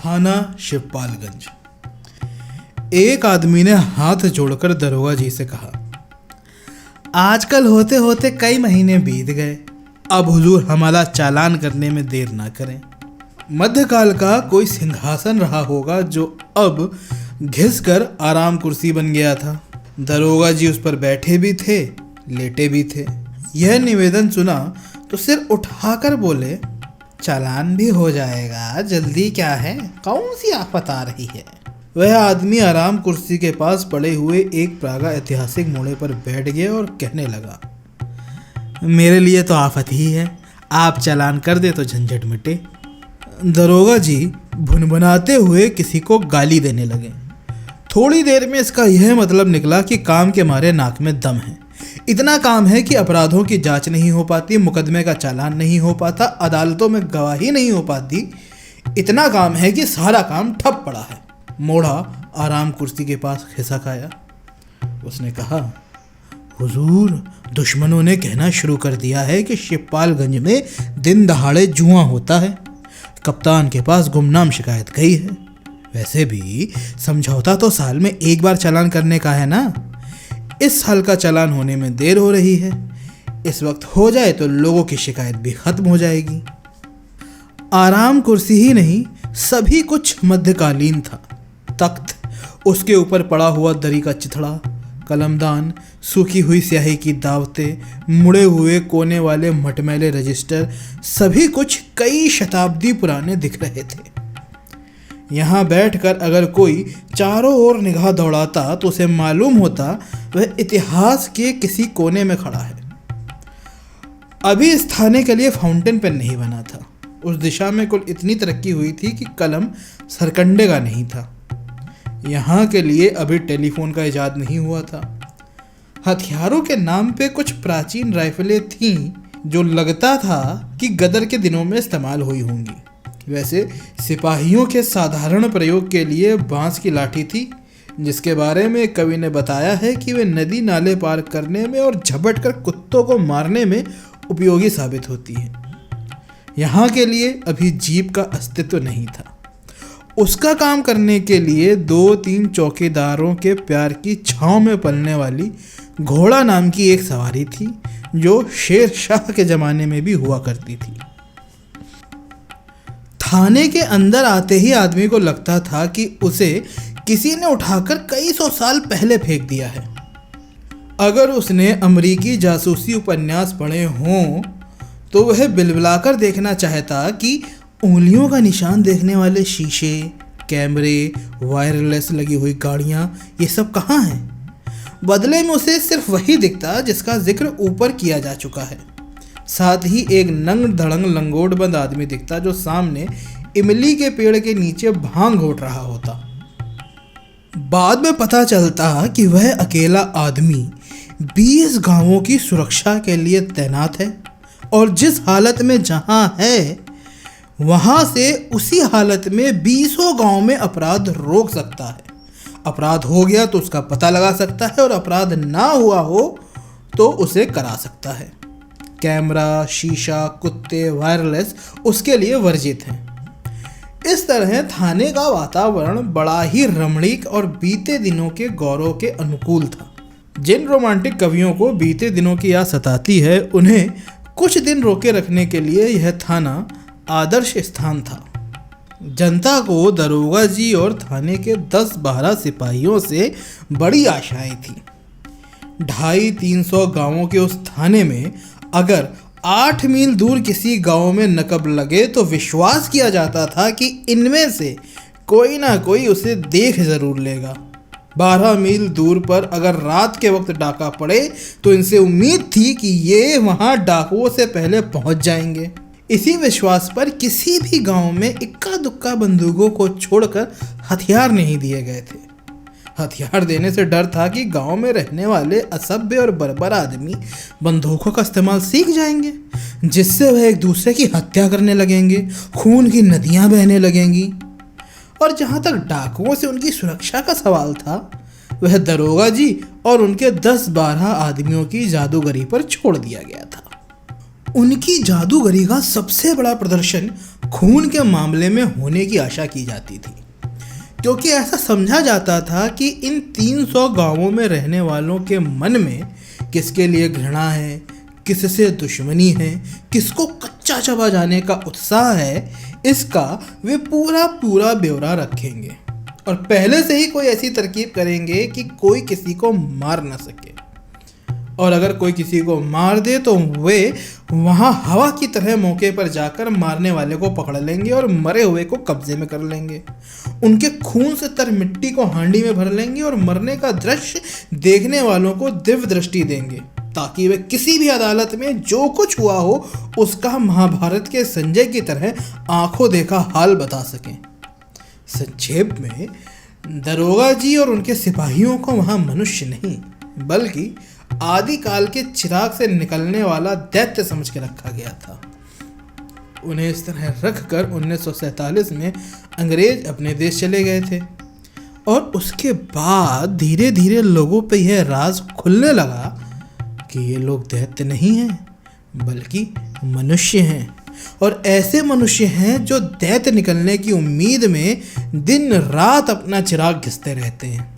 थाना शिवपालगंज। एक आदमी ने हाथ जोड़कर दरोगा जी से कहा, आजकल होते होते कई महीने बीत गए, अब हुजूर हमारा चालान करने में देर ना करें। मध्यकाल का कोई सिंहासन रहा होगा जो अब घिसकर आराम कुर्सी बन गया था। दरोगा जी उस पर बैठे भी थे, लेटे भी थे। यह निवेदन सुना तो सिर उठाकर बोले, चालान भी हो जाएगा, जल्दी क्या है, कौन सी आफत आ रही है। वह आदमी आराम कुर्सी के पास पड़े हुए एक प्रागा ऐतिहासिक मोड़े पर बैठ गया और कहने लगा, मेरे लिए तो आफत ही है, आप चालान कर दे तो झंझट मिटे। दरोगा जी भुनभुनाते हुए किसी को गाली देने लगे। थोड़ी देर में इसका यह मतलब निकला कि काम के मारे नाक में दम है। इतना काम है कि अपराधों की जांच नहीं हो पाती, मुकदमे का चालान नहीं हो पाता, अदालतों में गवाही नहीं हो पाती। इतना काम है कि सारा काम ठप पड़ा है। मोड़ा आराम कुर्सी के पास खिसक आया। उसने कहा, हुजूर, दुश्मनों ने कहना शुरू कर दिया है कि शिवपालगंज में दिन दहाड़े जुआ होता है। कप्तान के पास गुमनाम शिकायत गई है। वैसे भी समझौता तो साल में एक बार चालान करने का है ना। इस साल का चालान होने में देर हो रही है। इस वक्त हो जाए तो लोगों की शिकायत भी खत्म हो जाएगी। आराम कुर्सी ही नहीं, सभी कुछ मध्यकालीन था। तख्त, उसके ऊपर पड़ा हुआ दरी का चिथड़ा, कलमदान, सूखी हुई स्याही की दावतें, मुड़े हुए कोने वाले मटमैले रजिस्टर, सभी कुछ कई शताब्दी पुराने दिख रहे थे। यहाँ बैठकर अगर कोई चारों ओर निगाह दौड़ाता तो उसे मालूम होता वह इतिहास के किसी कोने में खड़ा है। अभी इस थाने के लिए फाउंटेन पेन नहीं बना था। उस दिशा में कुल इतनी तरक्की हुई थी कि कलम सरकंडे का नहीं था। यहाँ के लिए अभी टेलीफोन का इजाद नहीं हुआ था। हथियारों के नाम पे कुछ प्राचीन राइफलें थीं जो लगता था कि गदर के दिनों में इस्तेमाल हुई होंगी। वैसे सिपाहियों के साधारण प्रयोग के लिए बांस की लाठी थी, जिसके बारे में कवि ने बताया है कि वे नदी नाले पार करने में और झपट कर कुत्तों को मारने में उपयोगी साबित होती है। यहाँ के लिए अभी जीप का अस्तित्व नहीं था। उसका काम करने के लिए 2-3 चौकीदारों के प्यार की छांव में पलने वाली घोड़ा नाम की एक सवारी थी, जो शेर शाह के ज़माने में भी हुआ करती थी। थाने के अंदर आते ही आदमी को लगता था कि उसे किसी ने उठाकर कई सौ साल पहले फेंक दिया है। अगर उसने अमरीकी जासूसी उपन्यास पढ़े हों तो वह बिलबिलाकर देखना चाहता कि उंगलियों का निशान देखने वाले शीशे, कैमरे, वायरलेस लगी हुई गाड़ियाँ, ये सब कहाँ हैं। बदले में उसे सिर्फ वही दिखता जिसका जिक्र ऊपर किया जा चुका है। साथ ही एक नंग धड़ंग लंगोटबंद आदमी दिखता जो सामने इमली के पेड़ के नीचे भांग घोट रहा होता। बाद में पता चलता कि वह अकेला आदमी 20 गांवों की सुरक्षा के लिए तैनात है और जिस हालत में जहां है वहां से उसी हालत में 20 गांव में अपराध रोक सकता है। अपराध हो गया तो उसका पता लगा सकता है और अपराध ना हुआ हो तो उसे करा सकता है। कैमरा, शीशा, कुत्ते, वायरलेस उसके लिए वर्जित हैं। इस तरह थाने का वातावरण बड़ा ही रमणीक और बीते दिनों के गौरव के अनुकूल था। जिन रोमांटिक कवियों को बीते दिनों की याद सताती है, उन्हें कुछ दिन रोके रखने के लिए यह थाना आदर्श स्थान था। जनता को दरोगा जी और थाने के 10-12 सिपाहियों से बड़ी आशाएं थी। 250-300 गांवों के उस थाने में अगर 8 मील दूर किसी गांव में नकब लगे तो विश्वास किया जाता था कि इनमें से कोई ना कोई उसे देख जरूर लेगा। 12 मील दूर पर अगर रात के वक्त डाका पड़े तो इनसे उम्मीद थी कि ये वहां डाकुओं से पहले पहुंच जाएंगे। इसी विश्वास पर किसी भी गांव में इक्का दुक्का बंदूकों को छोड़कर हथियार नहीं दिए गए थे। हथियार देने से डर था कि गांव में रहने वाले असभ्य और बर्बर आदमी बंदूकों का इस्तेमाल सीख जाएंगे, जिससे वह एक दूसरे की हत्या करने लगेंगे, खून की नदियां बहने लगेंगी। और जहां तक डाकुओं से उनकी सुरक्षा का सवाल था, वह दरोगा जी और उनके 10-12 आदमियों की जादूगरी पर छोड़ दिया गया था। उनकी जादूगरी का सबसे बड़ा प्रदर्शन खून के मामले में होने की आशा की जाती थी, क्योंकि ऐसा समझा जाता था कि इन 300 गांवों में रहने वालों के मन में किसके लिए घृणा है, किससे दुश्मनी है, किसको कच्चा चबा जाने का उत्साह है, इसका वे पूरा पूरा ब्यौरा रखेंगे और पहले से ही कोई ऐसी तरकीब करेंगे कि कोई किसी को मार न सके। और अगर कोई किसी को मार दे तो वे वहाँ हवा की तरह मौके पर जाकर मारने वाले को पकड़ लेंगे और मरे हुए को कब्जे में कर लेंगे। उनके खून से तर मिट्टी को हांडी में भर लेंगे और मरने का दृश्य देखने वालों को दिव्य दृष्टि देंगे, ताकि वे किसी भी अदालत में जो कुछ हुआ हो उसका महाभारत के संजय की तरह आंखों देखा हाल बता सकें। संक्षेप में दरोगा जी और उनके सिपाहियों को वहाँ मनुष्य नहीं बल्कि आदिकाल के चिराग से निकलने वाला दैत्य समझ के रखा गया था। उन्हें इस तरह रखकर 1947 में अंग्रेज अपने देश चले गए थे और उसके बाद धीरे धीरे लोगों पे यह राज खुलने लगा कि ये लोग दैत्य नहीं हैं बल्कि मनुष्य हैं, और ऐसे मनुष्य हैं जो दैत्य निकलने की उम्मीद में दिन रात अपना चिराग घिसते रहते हैं।